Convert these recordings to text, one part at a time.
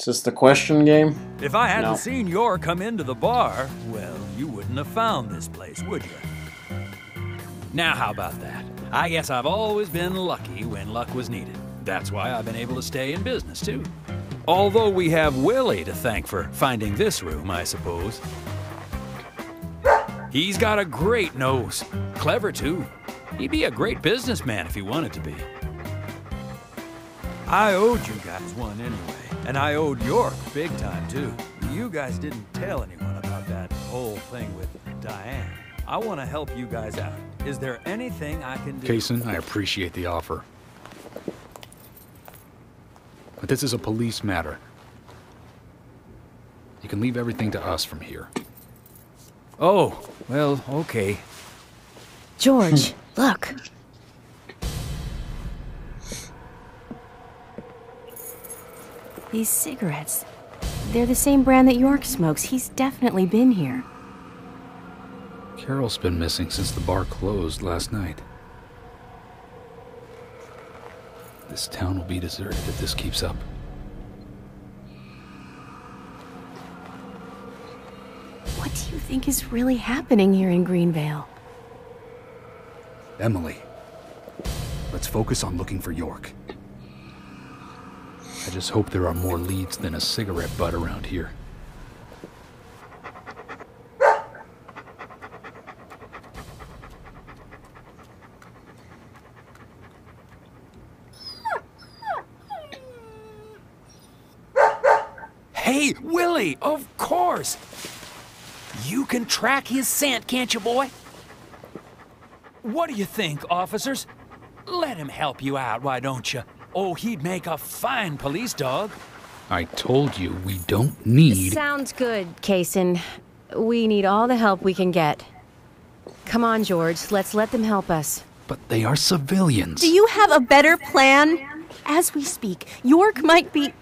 Is this the question game? If I hadn't No. seen York come into the bar, well, you wouldn't have found this place, would you? Now, how about that? I guess I've always been lucky when luck was needed. That's why I've been able to stay in business, too. Although we have Willie to thank for finding this room, I suppose. He's got a great nose. Clever, too. He'd be a great businessman if he wanted to be. I owed you guys one anyway, and I owed York big time, too. You guys didn't tell anyone about that whole thing with Diane. I want to help you guys out. Is there anything I can do? Kaysen, I appreciate the offer. But this is a police matter. You can leave everything to us from here. Oh, well, okay. George, look. These cigarettes. They're the same brand that York smokes. He's definitely been here. Carol's been missing since the bar closed last night. This town will be deserted if this keeps up. What do you think is really happening here in Greenvale? Emily, let's focus on looking for York. I just hope there are more leads than a cigarette butt around here. Hey, Willie, of course! You can track his scent, can't you, boy? What do you think, officers? Let him help you out, why don't you? Oh, he'd make a fine police dog. I told you we don't need... Sounds good, Kaysen. We need all the help we can get. Come on, George, let's let them help us. But they are civilians. Do you have a better plan? As we speak, York might be...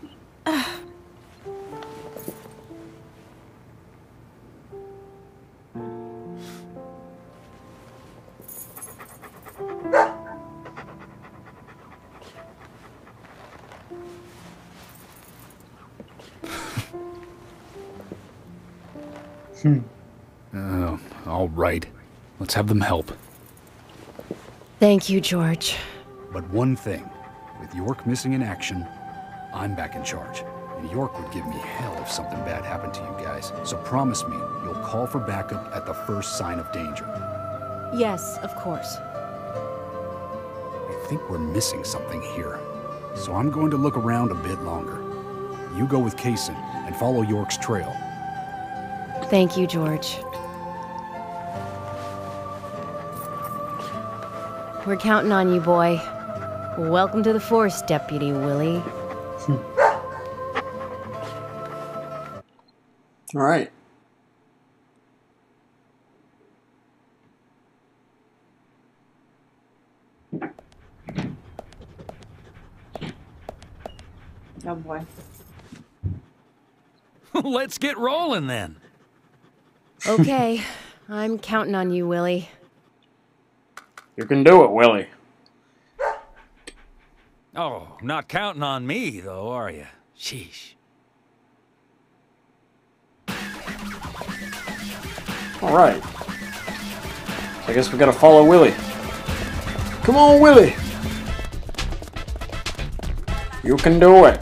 Oh, all right. Let's have them help. Thank you, George. But one thing, with York missing in action, I'm back in charge. And York would give me hell if something bad happened to you guys. So promise me you'll call for backup at the first sign of danger. Yes, of course. I think we're missing something here. So I'm going to look around a bit longer. You go with Kaysen and follow York's trail. Thank you, George. We're counting on you, boy. Welcome to the force, Deputy Willie. All right. Oh boy. Let's get rolling then. Okay, I'm counting on you, Willie. You can do it, Willie. Oh, not counting on me, though, are you? Sheesh. All right. I guess we gotta follow Willie. Come on, Willie. You can do it.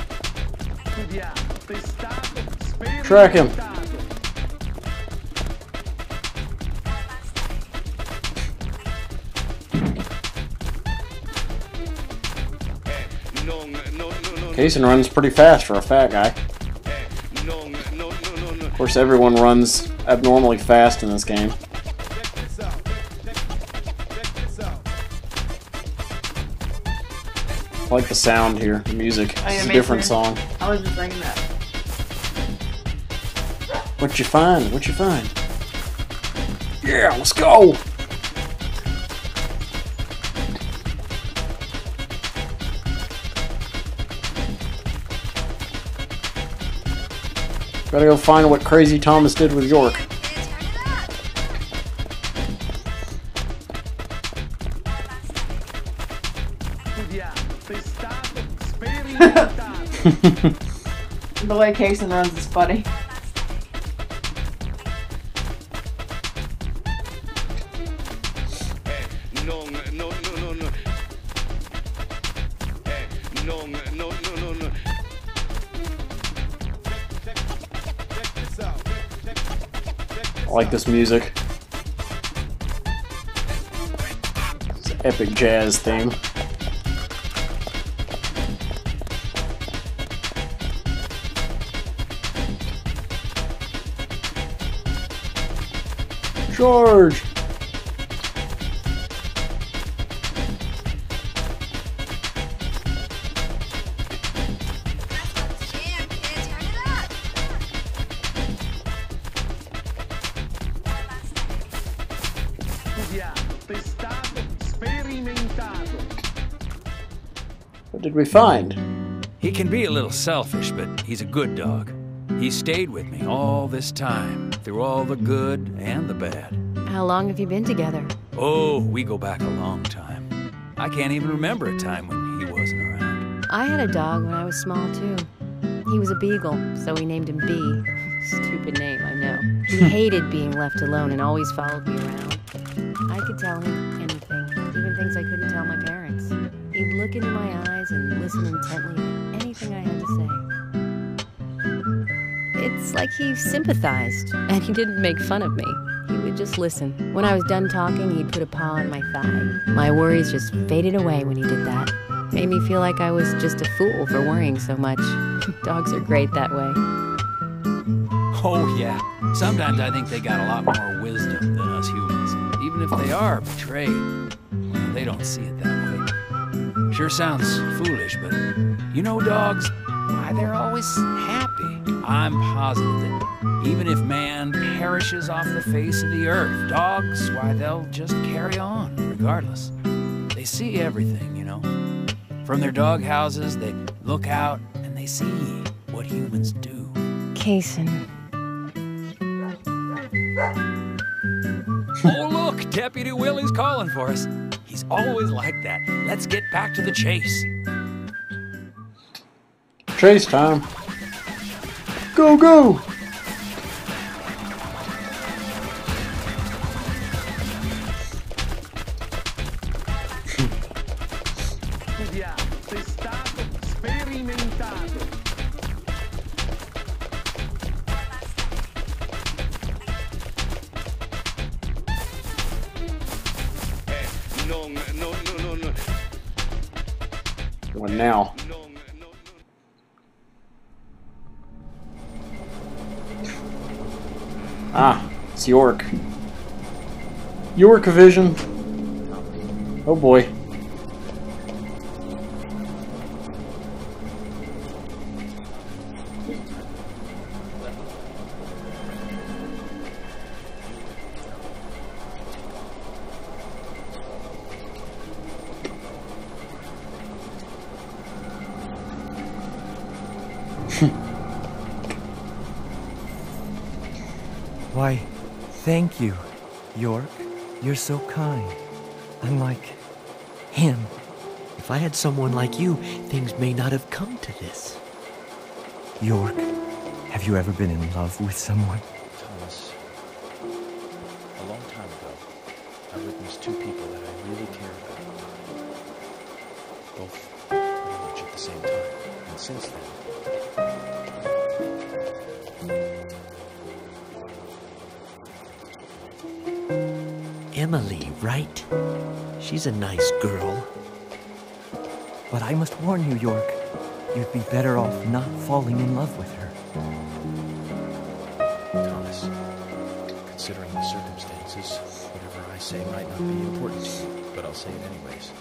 Track him. Kaysen runs pretty fast for a fat guy. Of course, everyone runs abnormally fast in this game. I like the sound here, the music. It's a different song. I was just thinking that. What you find? What you find? Yeah, let's go! Gotta go find what Crazy Thomas did with York. The way Kaysen runs is funny. I like this music. It's an epic jazz theme. Charge! What did we find? He can be a little selfish, but he's a good dog. He stayed with me all this time, through all the good and the bad. How long have you been together? Oh, we go back a long time. I can't even remember a time when he wasn't around. I had a dog when I was small, too. He was a beagle, so we named him B. Stupid name, I know. He hated being left alone and always followed me around. I could tell him anything, even things I couldn't tell my parents. He'd look into my eyes and listen intently to anything I had to say. It's like he sympathized, and he didn't make fun of me. He would just listen. When I was done talking, he'd put a paw on my thigh. My worries just faded away when he did that. Made me feel like I was just a fool for worrying so much. Dogs are great that way. Oh, yeah. Sometimes I think they got a lot more wisdom than us humans. Even if they are betrayed, well, they don't see it that way. Sure sounds foolish, but you know dogs, why, they're always happy. I'm positive that even if man perishes off the face of the earth, dogs, why, they'll just carry on, regardless. They see everything, you know. From their dog houses, they look out and they see what humans do. Kaysen. Oh, look, Deputy Willie's calling for us. He's always like that. Let's get back to the chase. Chase time. Go, go! What now? Ah, it's York. York vision. Oh boy. Why, thank you, York. You're so kind. Unlike him. If I had someone like you, things may not have come to this. York, have you ever been in love with someone? Thomas, a long time ago, I witnessed two people that I really care about. Both pretty much at the same time. And since then, Emily, right? She's a nice girl. But I must warn you, York. You'd be better off not falling in love with her. Thomas, considering the circumstances, whatever I say might not be important to you, but I'll say it anyways.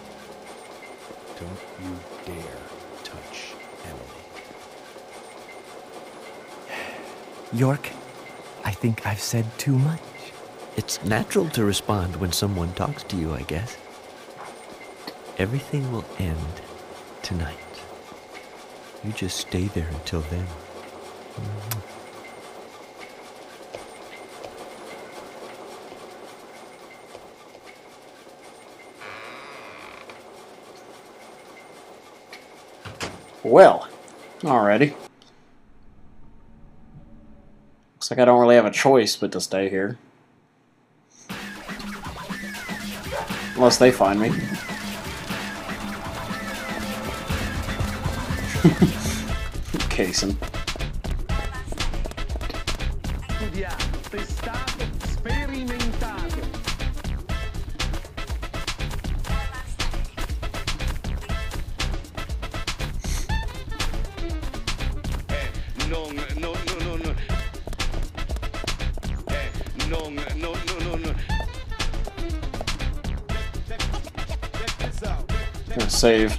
Don't you dare touch Emily. York, I think I've said too much. It's natural to respond when someone talks to you, I guess. Everything will end tonight. You just stay there until then. Well, alrighty. Looks like I don't really have a choice but to stay here. Unless they find me. Casing. Gonna save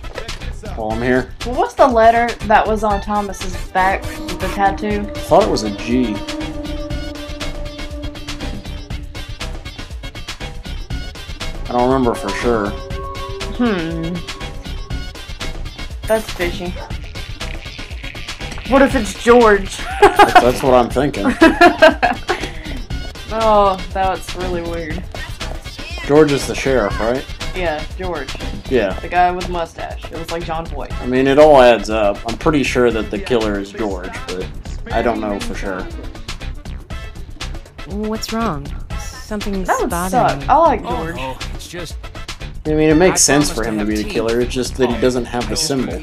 while I'm here. Well, what's the letter that was on Thomas's back with the tattoo? I thought it was a G. I don't remember for sure. That's fishy. What if it's George? That's what I'm thinking. Oh, that's really weird. George is the sheriff, right? Yeah, George. Yeah. The guy with the mustache. It was like John Boy. I mean, it all adds up. I'm pretty sure that the killer is George, but I don't know for sure. What's wrong? Something's That would bothering suck. me. I like Oh, George. no, it's just... I mean, it makes I sense for promised him to to be have the killer. It's just that he doesn't have the symbol.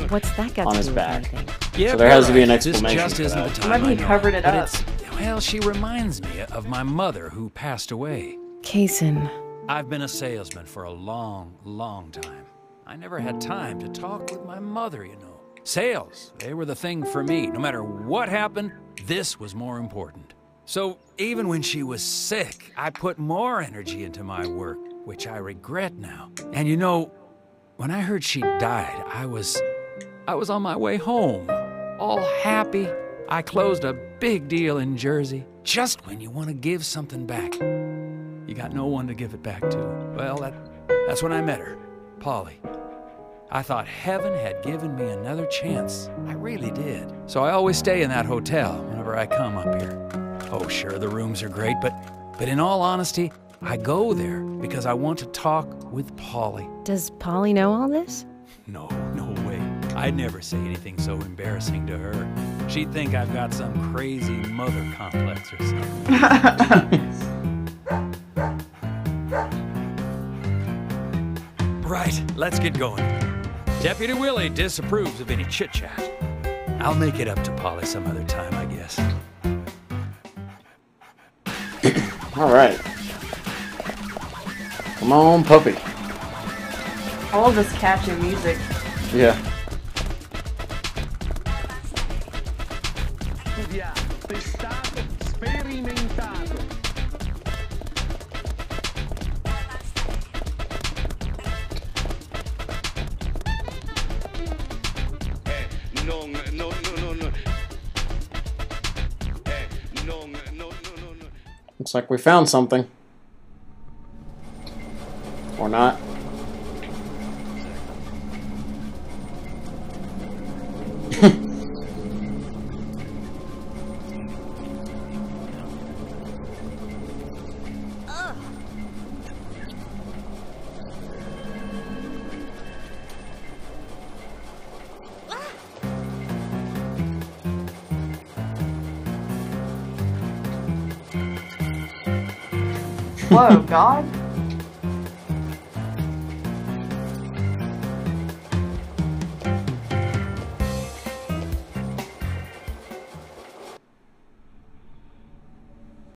What's that got On to his do with back. anything? Yeah, So there has to be an right. explanation This just for isn't that. the time, Maybe he I know. covered it But up. it's, well, she reminds me of my mother who passed away. Kaysen. I've been a salesman for a long, long time. I never had time to talk with my mother, you know. Sales, they were the thing for me. No matter what happened, this was more important. So even when she was sick, I put more energy into my work, which I regret now. And you know, when I heard she died, I was on my way home, all happy. I closed a big deal in Jersey. Just when you want to give something back, you got no one to give it back to. Well, that's when I met her, Polly. I thought heaven had given me another chance. I really did. So I always stay in that hotel whenever I come up here. Oh, sure, the rooms are great, but in all honesty, I go there because I want to talk with Polly. Does Polly know all this? No way. I'd never say anything so embarrassing to her. She'd think I've got some crazy mother complex or something. Right, let's get going. Deputy Willie disapproves of any chit-chat. I'll make it up to Polly some other time, I guess. All right. Come on, puppy. I love this catchy music. Yeah. Looks like we found something. Or not. Whoa, God.